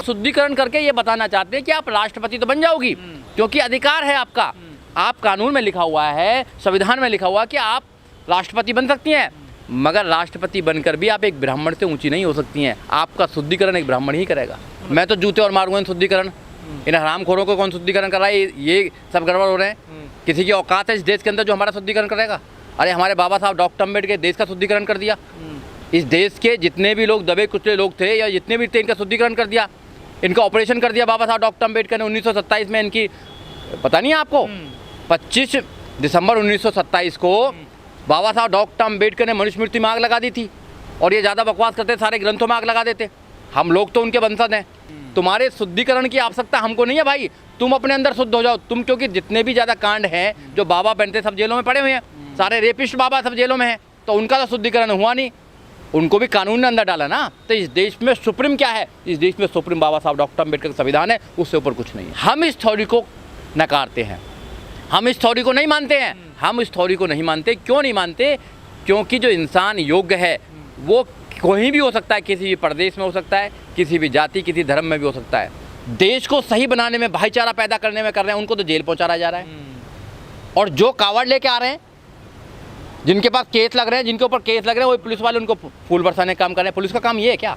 शुद्धिकरण करके ये बताना चाहते हैं कि आप राष्ट्रपति तो बन जाओगी, क्योंकि अधिकार है आपका। आप कानून में लिखा हुआ है, संविधान में लिखा हुआ है कि आप राष्ट्रपति बन सकती हैं, मगर राष्ट्रपति बनकर भी आप एक ब्राह्मण से ऊंची नहीं हो सकती हैं। आपका शुद्धिकरण एक ब्राह्मण ही करेगा। मैं तो जूते और मारूंगा इन शुद्धिकरण। इन हरामखोरों को कौन शुद्धिकरण कर रहा है? ये सब गड़बड़ हो रहे हैं। किसी की औकात है इस देश के अंदर जो हमारा शुद्धिकरण करेगा? अरे हमारे बाबा साहब डॉक्टर अम्बेडकर देश का शुद्धिकरण कर दिया। इस देश के जितने भी लोग दबे कुचले लोग थे या जितने भी थे, इनका शुद्धिकरण कर दिया, इनका ऑपरेशन कर दिया बाबा साहब डॉक्टर अम्बेडकर ने 1927 में। इनकी पता नहीं है आपको? 25 दिसंबर 1927 को बाबा साहब डॉक्टर अम्बेडकर ने मनुस्मृति में आग लगा दी थी। और ये ज़्यादा बकवास करते, सारे ग्रंथों में आग लगा देते। हम लोग तो उनके वंशज हैं। तुम्हारे शुद्धिकरण की आवश्यकता हमको नहीं है भाई। तुम अपने अंदर शुद्ध हो जाओ तुम, क्योंकि जितने भी ज़्यादा कांड हैं जो बाबा बनते सब जेलों में पड़े हुए हैं। सारे रेपिस्ट बाबा सब जेलों में हैं, तो उनका तो शुद्धिकरण हुआ नहीं। उनको भी कानून ने अंदर डाला ना। तो इस देश में सुप्रीम क्या है? इस देश में सुप्रीम बाबा साहब डॉक्टर अम्बेडकर का संविधान है, उससे ऊपर कुछ नहीं है। हम इस थ्योरी को नकारते हैं, हम इस थ्योरी को नहीं मानते हैं। हम इस थ्योरी को नहीं मानते। क्यों नहीं मानते? क्योंकि जो इंसान योग्य है वो कहीं भी हो सकता है, किसी भी प्रदेश में हो सकता है, किसी भी जाति किसी धर्म में भी हो सकता है। देश को सही बनाने में, भाईचारा पैदा करने में कर रहे हैं, उनको तो जेल पहुंचाया जा रहा है। और जो कावड़ लेके आ रहे हैं, जिनके पास केस लग रहे हैं, जिनके ऊपर केस लग रहे हैं, वो पुलिस वाले उनको फूल बरसाने का काम कर रहे हैं। पुलिस का काम ये है क्या?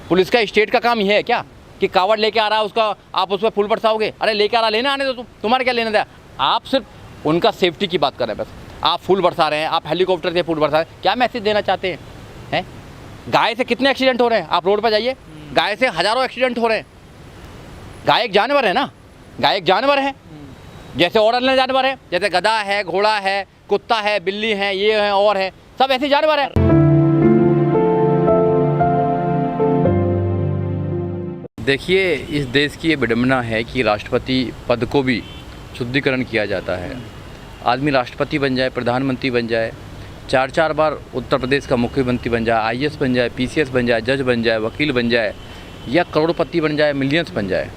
पुलिस का स्टेट का काम ये है क्या कि कावड़ लेके आ रहा है उसका आप उस पर फूल बरसाओगे? अरे लेके आ रहा, लेने आने दो, तुम्हारे क्या लेने दिया? आप सिर्फ उनका सेफ्टी की बात कर रहे हैं बस। आप फूल बरसा रहे हैं, आप हेलीकॉप्टर से फूल बरसा रहे हैं, क्या मैसेज देना चाहते हैं? गाय से कितने एक्सीडेंट हो रहे हैं? आप रोड पर जाइए, गाय से हज़ारों एक्सीडेंट हो रहे हैं। गाय एक जानवर है ना, गाय एक जानवर है, जैसे और अन्य जानवर है, जैसे गधा है, घोड़ा है, कुत्ता है, बिल्ली है, ये है और है, सब ऐसे जानवर है। देखिए, इस देश की ये विडंबना है कि राष्ट्रपति पद को भी शुद्धिकरण किया जाता है। आदमी राष्ट्रपति बन जाए, प्रधानमंत्री बन जाए, 4-4 बार उत्तर प्रदेश का मुख्यमंत्री बन जाए, IAS बन जाए, PCS बन जाए, जज बन जाए, वकील बन जाए, या करोड़पति बन जाए, मिलियंस बन जाए,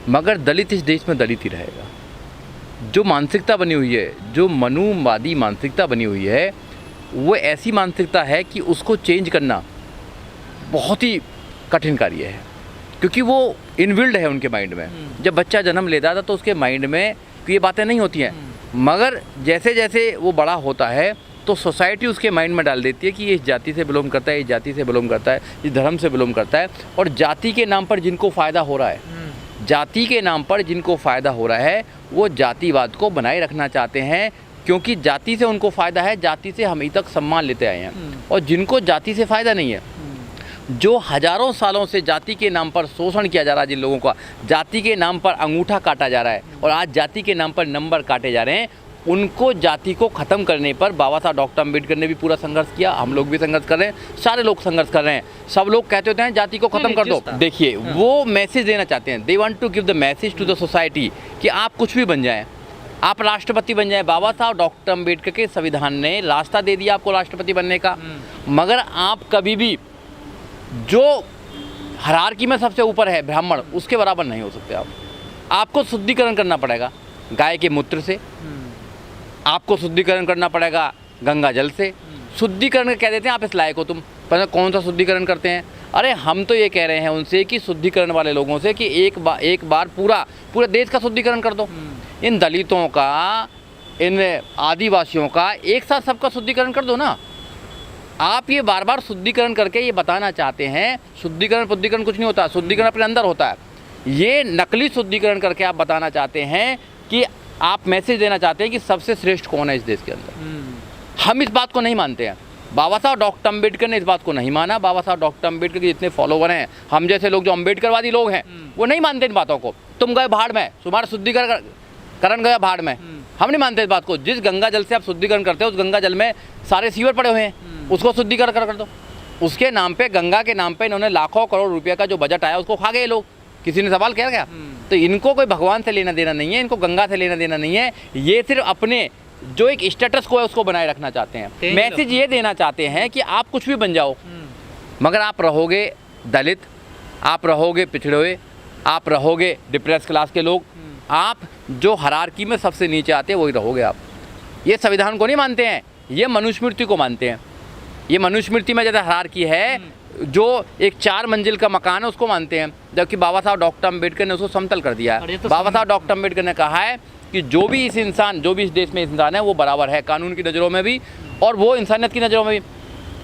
मगर दलित इस देश में दलित ही रहेगा। जो मानसिकता बनी हुई है, जो मनुवादी मानसिकता बनी हुई है, वो ऐसी मानसिकता है कि उसको चेंज करना बहुत ही कठिन कार्य है, क्योंकि वो इनबिल्ड है उनके माइंड में। जब बच्चा जन्म लेता था तो उसके माइंड में ये बातें नहीं होती हैं, मगर जैसे जैसे वो बड़ा होता है तो सोसाइटी उसके माइंड में डाल देती है कि ये इस जाति से बिलोंग करता है, इस जाति से बिलोंग करता है, इस धर्म से बिलोंग करता है। और जाति के नाम पर जिनको फ़ायदा हो रहा है, जाति के नाम पर जिनको फ़ायदा हो रहा है, वो जातिवाद को बनाए रखना चाहते हैं, क्योंकि जाति से उनको फ़ायदा है, जाति से हम अभी तक सम्मान लेते आए हैं। और जिनको जाति से फ़ायदा नहीं है, जो हज़ारों सालों से जाति के नाम पर शोषण किया जा रहा है, जिन लोगों का जाति के नाम पर अंगूठा काटा जा रहा है और आज जाति के नाम पर नंबर काटे जा रहे हैं, उनको जाति को ख़त्म करने पर बाबा साहब डॉक्टर अम्बेडकर ने भी पूरा संघर्ष किया। हम लोग भी संघर्ष कर रहे हैं, सारे लोग संघर्ष कर रहे हैं। सब लोग कहते होते हैं जाति को ख़त्म कर दो। देखिए, वो मैसेज देना चाहते हैं, they want to give the message to the society कि आप कुछ भी बन जाएं, आप राष्ट्रपति बन जाएं। बाबा साहब डॉक्टर अम्बेडकर के संविधान ने रास्ता दे दिया आपको राष्ट्रपति बनने का, मगर आप कभी भी जो हायरार्की में सबसे ऊपर है ब्राह्मण, उसके बराबर नहीं हो सकते। आपको शुद्धिकरण करना पड़ेगा गाय के मूत्र से, आपको शुद्धिकरण करना पड़ेगा गंगा जल से। शुद्धिकरण कह देते हैं आप इस लायक हो तुम, पर कौन सा शुद्धिकरण करते हैं? अरे हम तो ये कह रहे हैं उनसे कि शुद्धिकरण वाले लोगों से कि एक बार पूरे देश का शुद्धिकरण कर दो। इन दलितों का, इन आदिवासियों का, एक साथ सबका शुद्धिकरण कर दो ना। आप ये बार बार शुद्धिकरण करके ये बताना चाहते हैं, शुद्धिकरण कुछ नहीं होता, शुद्धिकरण अपने अंदर होता है। ये नकली शुद्धिकरण करके आप बताना चाहते हैं कि आप मैसेज देना चाहते हैं कि सबसे श्रेष्ठ कौन है इस देश के अंदर। हम इस बात को नहीं मानते हैं। बाबा साहब डॉक्टर अम्बेडकर ने इस बात को नहीं माना। बाबा साहब डॉक्टर अम्बेडकर के जितने फॉलोवर हैं, हम जैसे लोग जो अम्बेडकरवादी लोग हैं, वो नहीं मानते इन बातों को। तुम गए भाड़ में, तुम्हारा शुद्धिकरण गया भाड़ में, हम नहीं मानते इस बात को। जिस गंगा जल से आप शुद्धिकरण करते हो, उस गंगा जल में सारे सीवर पड़े हुए हैं, उसको शुद्धिकरण कर दो। उसके नाम पे, गंगा के नाम पे इन्होंने लाखों करोड़ रुपये का जो बजट आया उसको खा गए लोग। किसी ने सवाल किया क्या? तो इनको कोई भगवान से लेना देना नहीं है, इनको गंगा से लेना देना नहीं है। ये सिर्फ अपने जो एक स्टेटस को है उसको बनाए रखना चाहते हैं। मैसेज ये देना चाहते हैं कि आप कुछ भी बन जाओ, मगर आप रहोगे दलित, आप रहोगे पिछड़े हुए, आप रहोगे डिप्रेस क्लास के लोग, आप जो हायरार्की में सबसे नीचे आते हैं वही रहोगे आप। ये संविधान को नहीं मानते हैं, ये मनुस्मृति को मानते हैं। ये मनुस्मृति में जैसे हायरार्की है, जो एक 4 मंजिल का मकान है उसको मानते हैं, जबकि बाबा साहब डॉक्टर अम्बेडकर ने उसको समतल कर दिया है। बाबा साहब डॉक्टर अम्बेडकर ने कहा है कि जो भी इस देश में इंसान है वो बराबर है कानून की नज़रों में भी और वो इंसानियत की नज़रों में भी।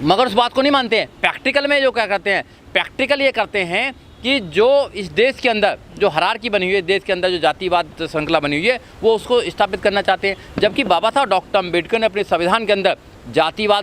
मगर उस बात को नहीं मानते हैं। प्रैक्टिकल में जो क्या करते हैं, प्रैक्टिकल ये करते हैं कि जो इस देश के अंदर जो हायरार्की बनी हुई है, देश के अंदर जो जातिवाद श्रृंखला बनी हुई है, वो उसको स्थापित करना चाहते हैं। जबकि बाबा साहब डॉक्टर अम्बेडकर ने अपने संविधान के अंदर जातिवाद